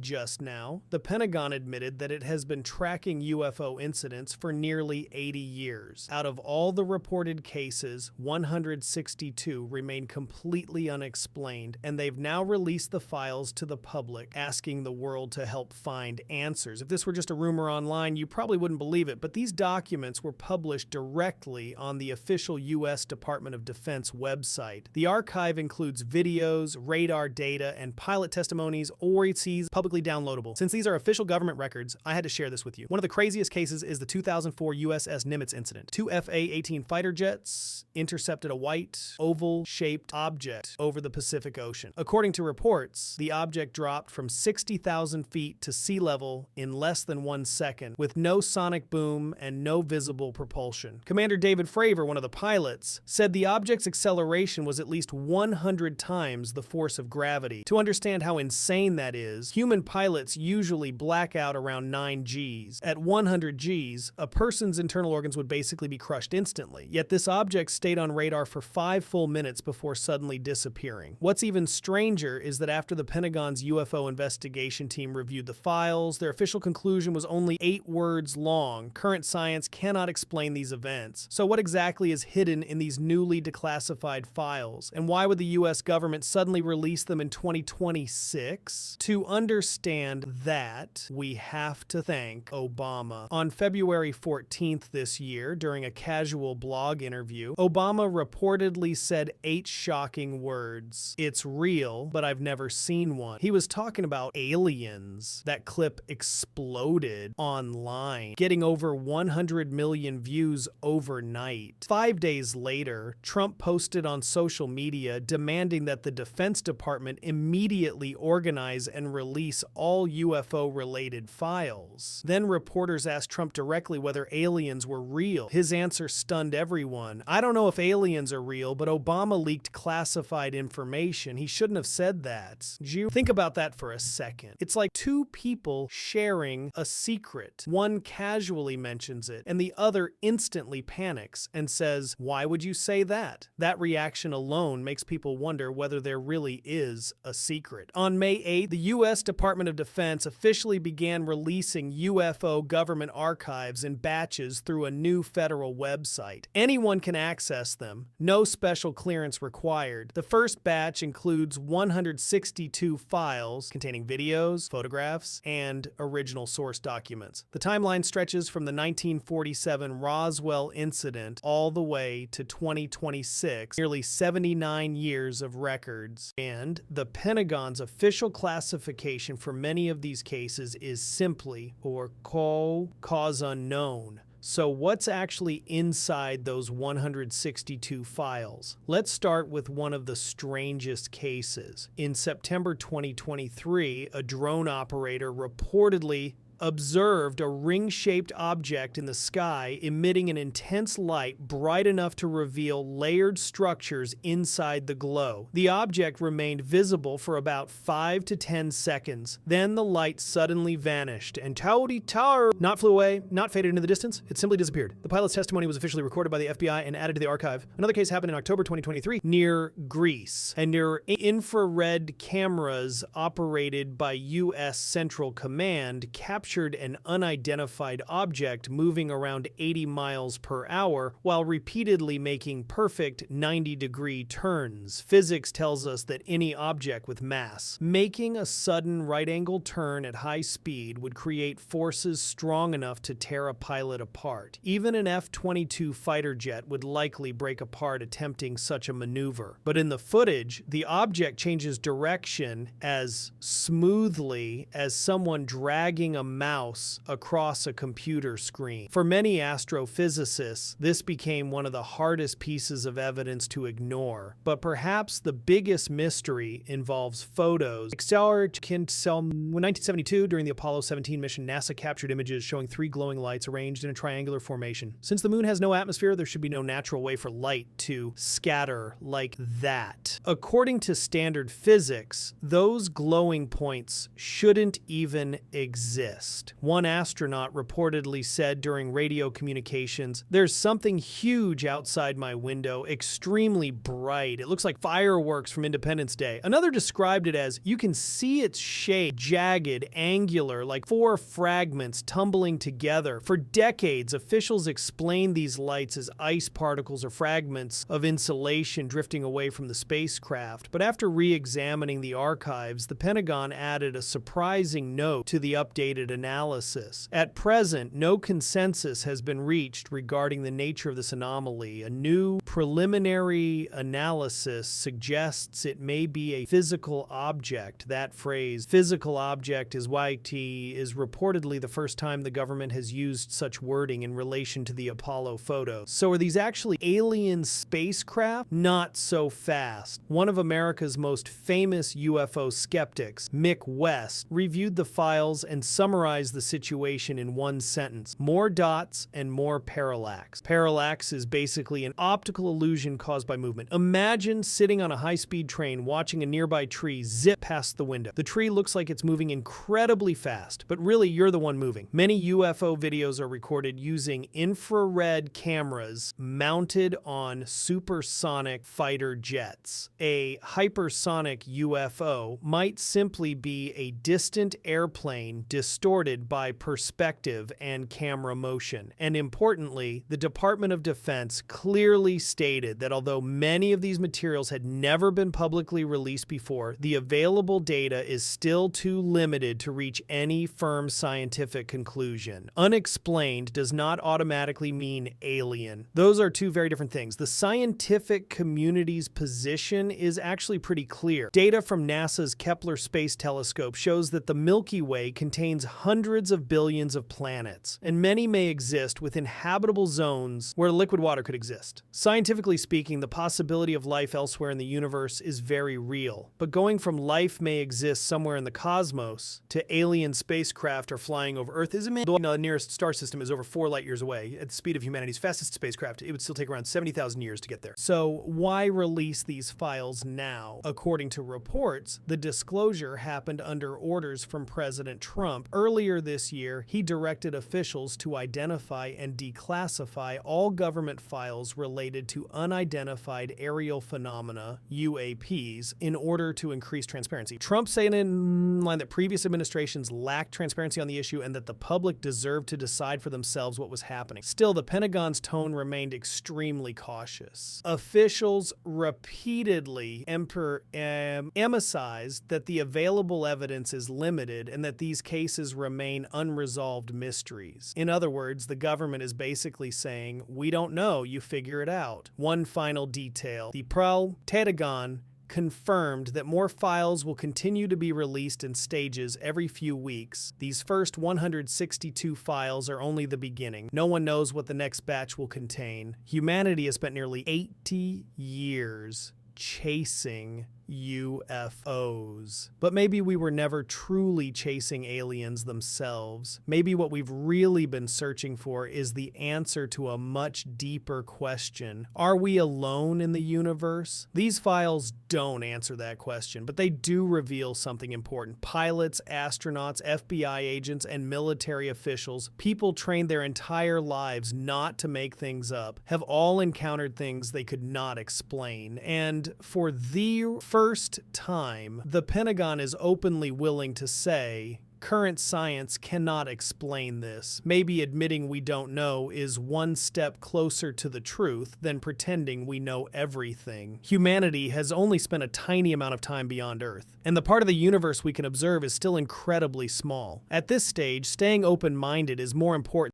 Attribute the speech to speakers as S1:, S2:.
S1: just now, the Pentagon admitted that it has been tracking UFO incidents for nearly 80 years. Out of all the reported cases, 162 remain completely unexplained, and they've now released the files to the public, asking the world to help find answers. If this were just a rumor online, you probably wouldn't believe it, but these documents were published directly on the official U.S. Department of Defense website. The archive includes videos, radar data, and pilot testimonies, or it's publicly downloadable. Since these are official government records, I had to share this with you. One of the craziest cases is the 2004 USS Nimitz incident. Two FA-18 fighter jets intercepted a white, oval-shaped object over the Pacific Ocean. According to reports, the object dropped from 60,000 feet to sea level in less than 1 second, with no sonic boom and no visible propulsion. Commander David Fravor, one of the pilots, said the object's acceleration was at least 100 times the force of gravity. To understand how insane that is, human pilots usually black out around 9 Gs. At 100 Gs, a person's internal organs would basically be crushed instantly. Yet this object stayed on radar for 5 full minutes before suddenly disappearing. What's even stranger is that after the Pentagon's UFO investigation team reviewed the files, their official conclusion was only 8 words long. Current science cannot explain these events. So what exactly is hidden in these newly declassified files? And why would the US government suddenly release them in 2026? To understand that, we have to thank Obama. On February 14th this year, during a casual blog interview, Obama reportedly said 8 shocking words. It's real, but I've never seen one. He was talking about aliens. That clip exploded online, getting over 100 million views overnight. 5 days later, Trump posted on social media demanding that the Defense Department immediately organize and release all UFO-related files. Then reporters asked Trump directly whether aliens were real. His answer stunned everyone. I don't know if aliens are real, but Obama leaked classified information. He shouldn't have said that. Did you think about that for a second? It's like two people sharing a secret. One casually mentions it, and the other instantly panics and says, "Why would you say that?" That reaction alone makes people wonder whether there really is a secret. On May 8th, the U.S. Department of Defense officially began releasing UFO government archives in batches through a new federal website. Anyone can access them, no special clearance required. The first batch includes 162 files containing videos, photographs, and original source documents. The timeline stretches from the 1947 Roswell incident all the way to 2026, nearly 79 years of records. And the Pentagon's official classification for many of these cases is simply, or cause unknown. So what's actually inside those 162 files? Let's start with one of the strangest cases. In September 2023, a drone operator reportedly observed a ring-shaped object in the sky emitting an intense light bright enough to reveal layered structures inside the glow. The object remained visible for about 5 to 10 seconds. Then the light suddenly vanished, and not flew away, not faded into the distance, it simply disappeared. The pilot's testimony was officially recorded by the FBI and added to the archive. Another case happened in October 2023 near Greece, and near infrared cameras operated by U.S. Central Command captured an unidentified object moving around 80 miles per hour while repeatedly making perfect 90-degree turns. Physics tells us that any object with mass making a sudden right-angle turn at high speed would create forces strong enough to tear a pilot apart. Even an F-22 fighter jet would likely break apart attempting such a maneuver. But in the footage, the object changes direction as smoothly as someone dragging a mouse across a computer screen. For many astrophysicists, this became one of the hardest pieces of evidence to ignore. But perhaps the biggest mystery involves photos. In 1972, during the Apollo 17 mission, NASA captured images showing 3 glowing lights arranged in a triangular formation. Since the moon has no atmosphere, there should be no natural way for light to scatter like that. According to standard physics, those glowing points shouldn't even exist. west. One astronaut reportedly said during radio communications, "There's something huge outside my window, extremely bright. It looks like fireworks from Independence Day." Another described it as, "You can see its shape, jagged, angular, like four fragments tumbling together." For decades, officials explained these lights as ice particles or fragments of insulation drifting away from the spacecraft. But after re-examining the archives, the Pentagon added a surprising note to the updated analysis. At present, no consensus has been reached regarding the nature of this anomaly. A new preliminary analysis suggests it may be a physical object. That phrase, physical object, is reportedly the first time the government has used such wording in relation to the Apollo photos. So are these actually alien spacecraft? Not so fast. One of America's most famous UFO skeptics, Mick West, reviewed the files and summarized the situation in one sentence: more dots and more parallax. Parallax is basically an optical illusion caused by movement. Imagine sitting on a high-speed train watching a nearby tree zip past the window. The tree looks like it's moving incredibly fast, but really you're the one moving. Many UFO videos are recorded using infrared cameras mounted on supersonic fighter jets. A hypersonic UFO might simply be a distant airplane distorted by perspective and camera motion. And importantly, the Department of Defense clearly stated that although many of these materials had never been publicly released before, the available data is still too limited to reach any firm scientific conclusion. Unexplained does not automatically mean alien. Those are two very different things. The scientific community's position is actually pretty clear. Data from NASA's Kepler Space Telescope shows that the Milky Way contains hundreds of billions of planets, and many may exist within habitable zones where liquid water could exist. Scientifically speaking, the possibility of life elsewhere in the universe is very real. But going from life may exist somewhere in the cosmos to alien spacecraft are flying over Earth is immense. The nearest star system is over 4 light years away. At the speed of humanity's fastest spacecraft, it would still take around 70,000 years to get there. So why release these files now? According to reports, the disclosure happened under orders from President Trump. Earlier this year, he directed officials to identify and declassify all government files related to unidentified aerial phenomena, UAPs, in order to increase transparency. Trump saying in line that previous administrations lacked transparency on the issue and that the public deserved to decide for themselves what was happening. Still, the Pentagon's tone remained extremely cautious. Officials repeatedly emphasized that the available evidence is limited and that these cases remain unresolved mysteries. In other words, the government is basically saying, "We don't know, you figure it out." One final detail: the Pentagon confirmed that more files will continue to be released in stages every few weeks. These first 162 files are only the beginning. No one knows what the next batch will contain. Humanity has spent nearly 80 years chasing UFOs. But maybe we were never truly chasing aliens themselves. Maybe what we've really been searching for is the answer to a much deeper question. Are we alone in the universe? These files don't answer that question, but they do reveal something important. Pilots, astronauts, FBI agents, and military officials, people trained their entire lives not to make things up, have all encountered things they could not explain. And for the first time, the Pentagon is openly willing to say, current science cannot explain this. Maybe admitting we don't know is one step closer to the truth than pretending we know everything. Humanity has only spent a tiny amount of time beyond Earth, and the part of the universe we can observe is still incredibly small. At this stage, staying open-minded is more important